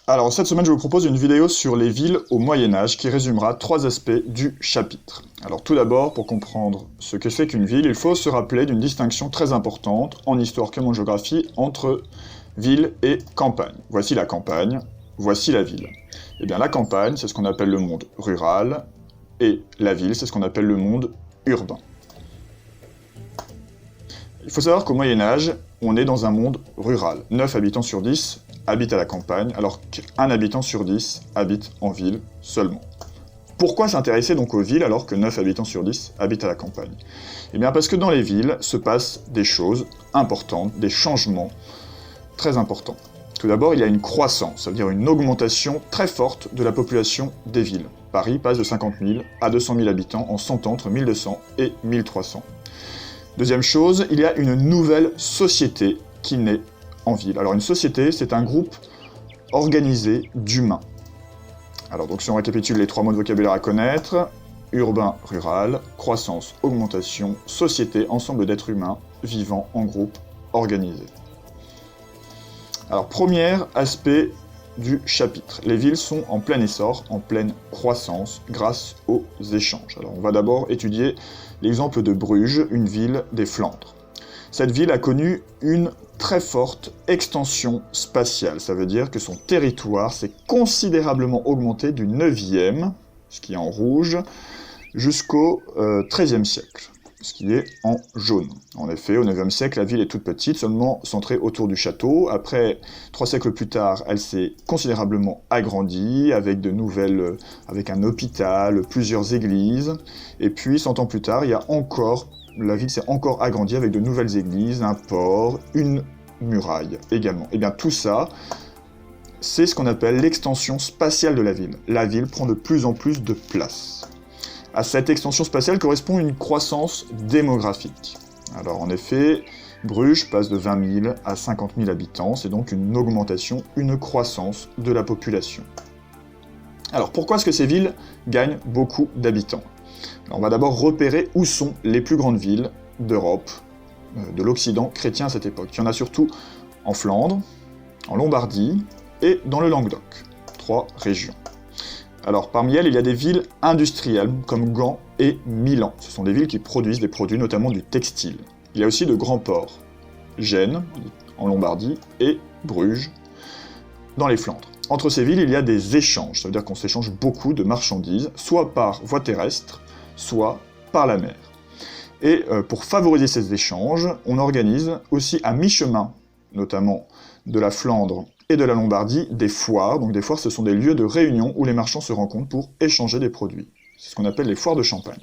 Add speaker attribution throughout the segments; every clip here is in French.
Speaker 1: Alors cette semaine je vous propose une vidéo sur les villes au Moyen-Âge qui résumera 3 aspects du chapitre. Alors tout d'abord, pour comprendre ce que c'est qu'une ville, il faut se rappeler d'une distinction très importante en histoire comme en géographie entre ville et campagne. Voici la campagne, voici la ville. Eh bien la campagne, c'est ce qu'on appelle le monde rural, et la ville, c'est ce qu'on appelle le monde urbain. Il faut savoir qu'au Moyen-Âge, on est dans un monde rural. 9 habitants sur 10 habitent à la campagne, alors qu'un habitant sur 10 habite en ville seulement. Pourquoi s'intéresser donc aux villes alors que 9 habitants sur 10 habitent à la campagne? Eh bien parce que dans les villes se passent des choses importantes, des changements très importants. Tout d'abord, il y a une croissance, ça veut dire une augmentation très forte de la population des villes. Paris passe de 50 000 à 200 000 habitants en 100 ans, entre 1200 et 1300. Deuxième chose, il y a une nouvelle société qui naît en ville. Alors une société, c'est un groupe organisé d'humains. Alors donc si on récapitule les 3 mots de vocabulaire à connaître, urbain, rural, croissance, augmentation, société, ensemble d'êtres humains vivant en groupe organisé. Alors premier aspect du chapitre, les villes sont en plein essor, en pleine croissance grâce aux échanges. Alors on va d'abord étudier l'exemple de Bruges, une ville des Flandres. Cette ville a connu une très forte extension spatiale, ça veut dire que son territoire s'est considérablement augmenté du 9e, ce qui est en rouge, jusqu'au XIIIe siècle, ce qui est en jaune. En effet, au 9e siècle, la ville est toute petite, seulement centrée autour du château. Après, 3 siècles plus tard, elle s'est considérablement agrandie, avec avec un hôpital, plusieurs églises. Et puis, 100 ans plus tard, la ville s'est encore agrandie avec de nouvelles églises, un port, une muraille également. Et bien tout ça, c'est ce qu'on appelle l'extension spatiale de la ville. La ville prend de plus en plus de place. À cette extension spatiale correspond une croissance démographique. Alors en effet, Bruges passe de 20 000 à 50 000 habitants, c'est donc une augmentation, une croissance de la population. Alors pourquoi est-ce que ces villes gagnent beaucoup d'habitants? On va d'abord repérer où sont les plus grandes villes d'Europe, de l'Occident chrétien à cette époque. Il y en a surtout en Flandre, en Lombardie et dans le Languedoc, 3 régions. Alors parmi elles, il y a des villes industrielles comme Gand et Milan. Ce sont des villes qui produisent des produits, notamment du textile. Il y a aussi de grands ports, Gênes en Lombardie et Bruges dans les Flandres. Entre ces villes, il y a des échanges, ça veut dire qu'on s'échange beaucoup de marchandises, soit par voie terrestre, soit par la mer. Et pour favoriser ces échanges, on organise aussi à mi-chemin, notamment de la Flandre et de la Lombardie, des foires. Donc des foires, ce sont des lieux de réunion où les marchands se rencontrent pour échanger des produits. C'est ce qu'on appelle les foires de Champagne.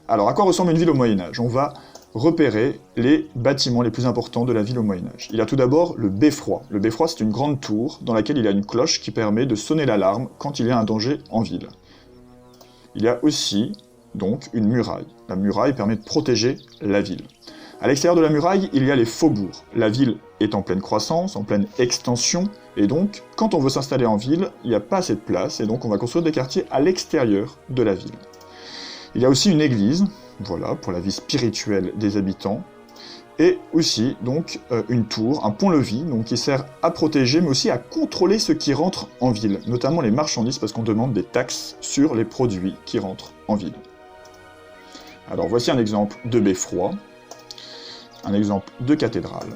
Speaker 1: Alors à quoi ressemble une ville au Moyen-Âge? On va repérer les bâtiments les plus importants de la ville au Moyen-Âge. Il y a tout d'abord le beffroi. Le beffroi, c'est une grande tour dans laquelle il y a une cloche qui permet de sonner l'alarme quand il y a un danger en ville. Il y a aussi, donc, une muraille. La muraille permet de protéger la ville. À l'extérieur de la muraille, il y a les faubourgs. La ville est en pleine croissance, en pleine extension, et donc, quand on veut s'installer en ville, il n'y a pas assez de place, et donc on va construire des quartiers à l'extérieur de la ville. Il y a aussi une église, voilà, pour la vie spirituelle des habitants, et aussi, donc, une tour, un pont-levis, donc qui sert à protéger, mais aussi à contrôler ceux qui rentrent en ville, notamment les marchandises, parce qu'on demande des taxes sur les produits qui rentrent en ville. Alors voici un exemple de beffroi, un exemple de cathédrale.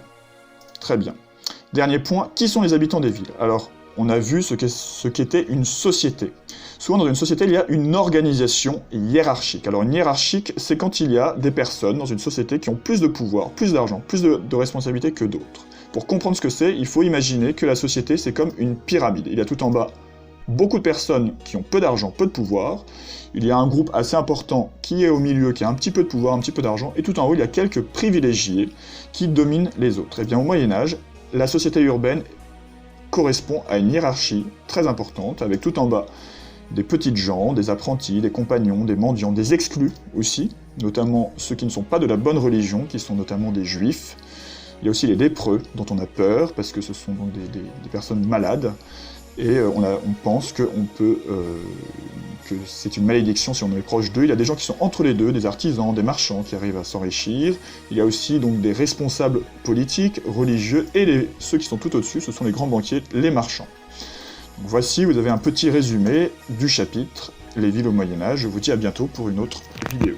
Speaker 1: Très bien. Dernier point, qui sont les habitants des villes? Alors, on a vu ce qu'était une société. Souvent, dans une société, il y a une organisation hiérarchique. Alors, une hiérarchique, c'est quand il y a des personnes dans une société qui ont plus de pouvoir, plus d'argent, plus de responsabilités que d'autres. Pour comprendre ce que c'est, il faut imaginer que la société, c'est comme une pyramide. Il y a tout en bas beaucoup de personnes qui ont peu d'argent, peu de pouvoir. Il y a un groupe assez important qui est au milieu, qui a un petit peu de pouvoir, un petit peu d'argent. Et tout en haut, il y a quelques privilégiés qui dominent les autres. Et bien, au Moyen-Âge, la société urbaine correspond à une hiérarchie très importante, avec tout en bas des petites gens, des apprentis, des compagnons, des mendiants, des exclus aussi, notamment ceux qui ne sont pas de la bonne religion, qui sont notamment des juifs. Il y a aussi les lépreux, dont on a peur, parce que ce sont donc des personnes malades. et on pense que c'est une malédiction si on est proche d'eux. Il y a des gens qui sont entre les deux, des artisans, des marchands qui arrivent à s'enrichir. Il y a aussi donc des responsables politiques, religieux, et ceux qui sont tout au-dessus, ce sont les grands banquiers, les marchands. Donc voici, vous avez un petit résumé du chapitre Les villes au Moyen-Âge. Je vous dis à bientôt pour une autre vidéo.